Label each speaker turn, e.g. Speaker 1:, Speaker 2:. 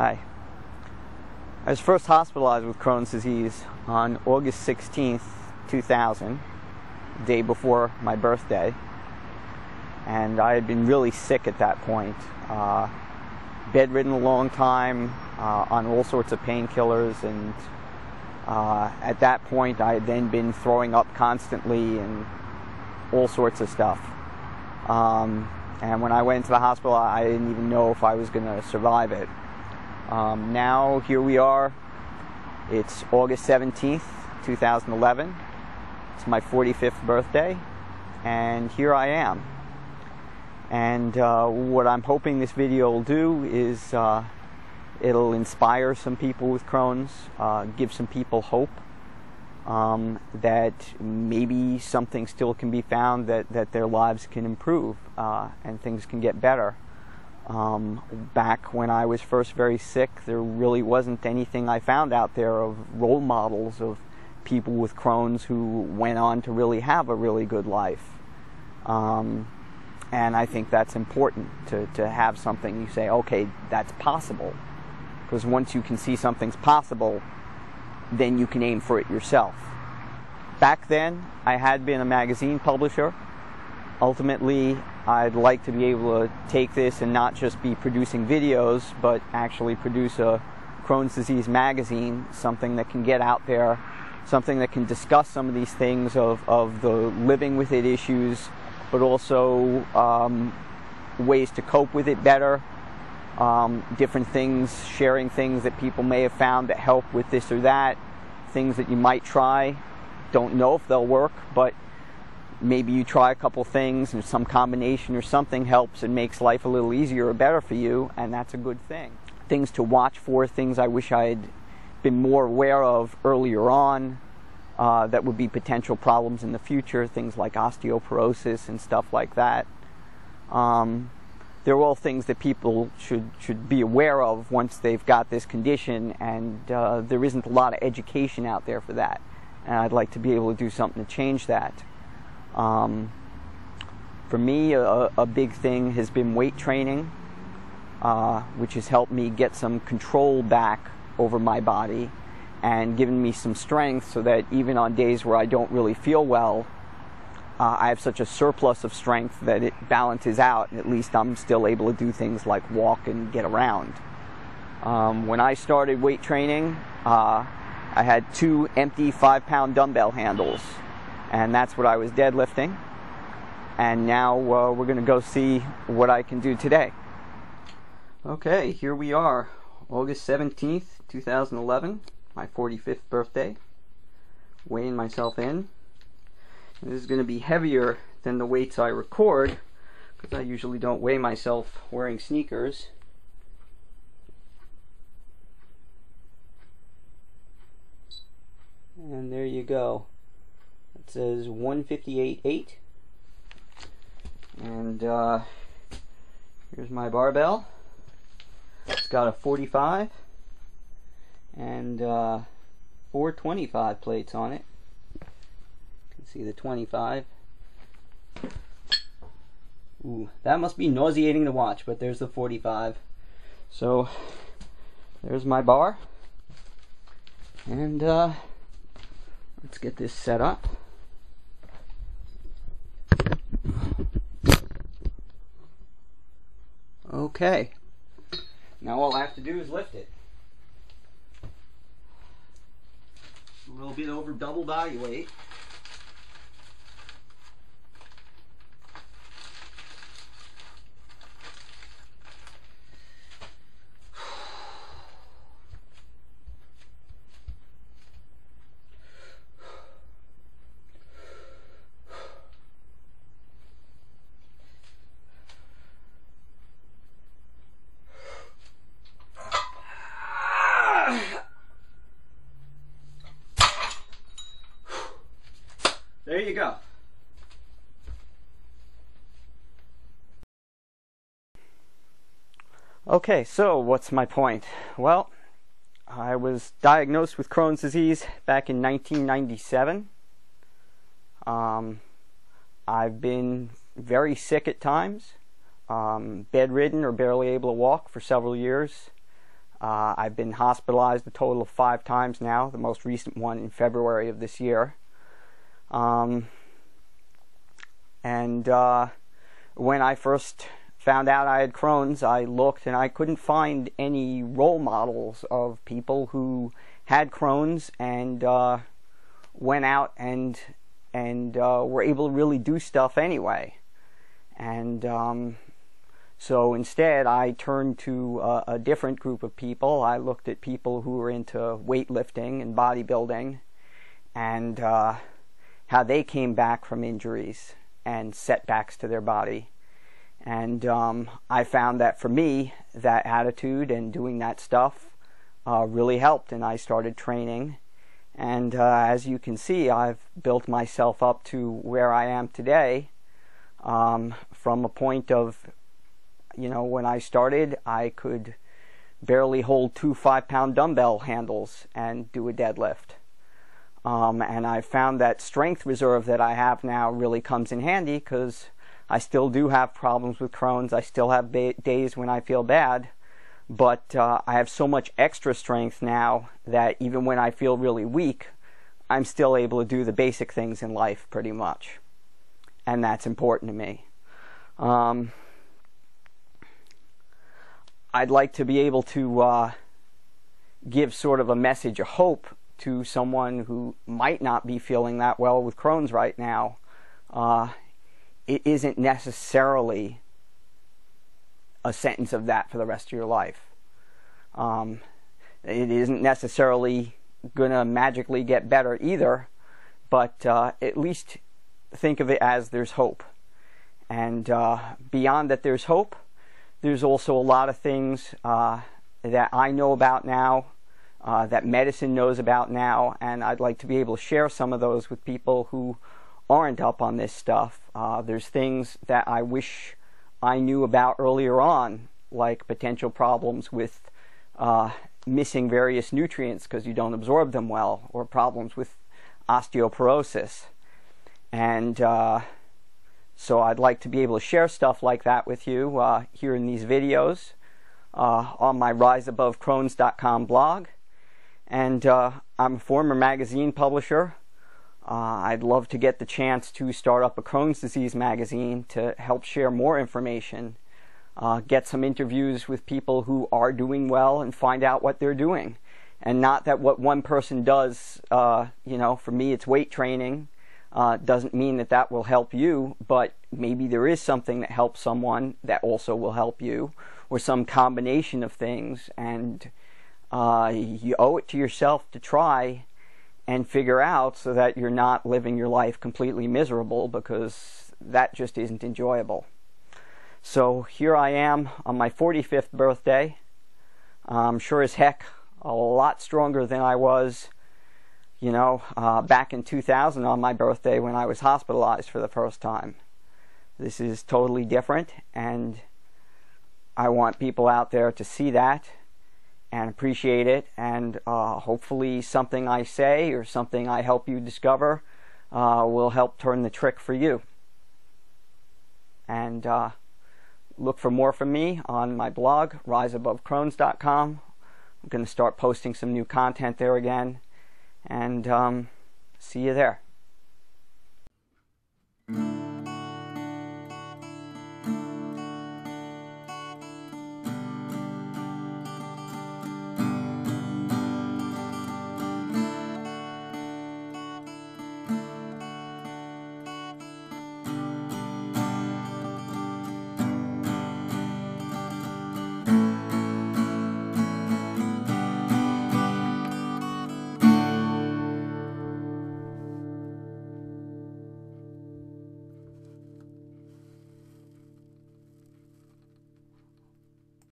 Speaker 1: Hi. I was first hospitalized with Crohn's disease on August 16th, 2000, the day before my birthday. And I had been really sick at that point. Bedridden a long time, on all sorts of painkillers, and at that point I had then been throwing up constantly and all sorts of stuff. And when I went to the hospital, I didn't even know if I was going to survive it. Now here we are. It's August 17th, 2011. It's my 45th birthday, and here I am. And what I'm hoping this video will do is it'll inspire some people with Crohn's, give some people hope that maybe something still can be found that their lives can improve and things can get better. Back when I was first very sick, there really wasn't anything I found out there of role models of people with Crohn's who went on to really have a really good life. And I think that's important to have something you say, okay, that's possible. Because once you can see something's possible, then you can aim for it yourself. Back then, I had been a magazine publisher. Ultimately, I'd like to be able to take this and not just be producing videos, but actually produce a Crohn's disease magazine, something that can get out there, something that can discuss some of these things of the living with it issues, but also ways to cope with it better, different things, sharing things that people may have found that help with this or that, things that you might try. Don't know if they'll work, but maybe you try a couple things and some combination or something helps and makes life a little easier or better for you, and that's a good thing. Things to watch for, things I wish I had been more aware of earlier on, that would be potential problems in the future, things like osteoporosis and stuff like that. They're all things that people should be aware of once they've got this condition, and there isn't a lot of education out there for that. And I'd like to be able to do something to change that. For me, a big thing has been weight training, which has helped me get some control back over my body and given me some strength so that even on days where I don't really feel well, I have such a surplus of strength that it balances out, and at least I'm still able to do things like walk and get around. When I started weight training, I had 2 empty 5-pound dumbbell handles, and that's what I was deadlifting. And now we're going to go see what I can do today. Okay, here we are, August 17th, 2011, my 45th birthday, weighing myself in. This is going to be heavier than the weights I record, because I usually don't weigh myself wearing sneakers. And there you go. It says 158.8. And here's my barbell. It's got a 45 and 4 25 plates on it. You can see the 25. Ooh, that must be nauseating to watch, but there's the 45. So there's my bar. And let's get this set up. Okay. Now all I have to do is lift it. A little bit over double body weight. There you go. Okay, so what's my point? Well, I was diagnosed with Crohn's disease back in 1997. I've been very sick at times, bedridden or barely able to walk for several years. I've been hospitalized a total of 5 times now, the most recent one in February of this year. When I first found out I had Crohn's, I looked and I couldn't find any role models of people who had Crohn's and went out and were able to really do stuff anyway. And so instead I turned to a different group of people. I looked at people who were into weightlifting and bodybuilding and how they came back from injuries and setbacks to their body. And I found that for me, that attitude and doing that stuff really helped, and I started training. And as you can see, I've built myself up to where I am today, from a point of, when I started, I could barely hold 2 5-pound dumbbell handles and do a deadlift. And I found that strength reserve that I have now really comes in handy, because I still do have problems with Crohn's. I still have days when I feel bad, but I have so much extra strength now that even when I feel really weak, I'm still able to do the basic things in life pretty much. And that's important to me. I'd like to be able to give sort of a message of hope to someone who might not be feeling that well with Crohn's right now. It isn't necessarily a sentence of that for the rest of your life. It isn't necessarily going to magically get better either, but at least think of it as there's hope. And beyond that there's hope, there's also a lot of things that I know about now, that medicine knows about now, and I'd like to be able to share some of those with people who aren't up on this stuff. There's things that I wish I knew about earlier on, like potential problems with missing various nutrients because you don't absorb them well, or problems with osteoporosis. And so I'd like to be able to share stuff like that with you here in these videos on my RiseAboveCrohns.com blog. And I'm a former magazine publisher. I'd love to get the chance to start up a Crohn's disease magazine to help share more information, get some interviews with people who are doing well and find out what they're doing. And not that what one person does, for me it's weight training, doesn't mean that that will help you, but maybe there is something that helps someone that also will help you, or some combination of things, and you owe it to yourself to try and figure out, so that you're not living your life completely miserable, because that just isn't enjoyable. So here I am on my 45th birthday. I'm sure as heck a lot stronger than I was, back in 2000 on my birthday when I was hospitalized for the first time. This is totally different, and I want people out there to see that and appreciate it, and hopefully something I say or something I help you discover will help turn the trick for you. And look for more from me on my blog, RiseAboveCrohns.com. I'm going to start posting some new content there again, and see you there.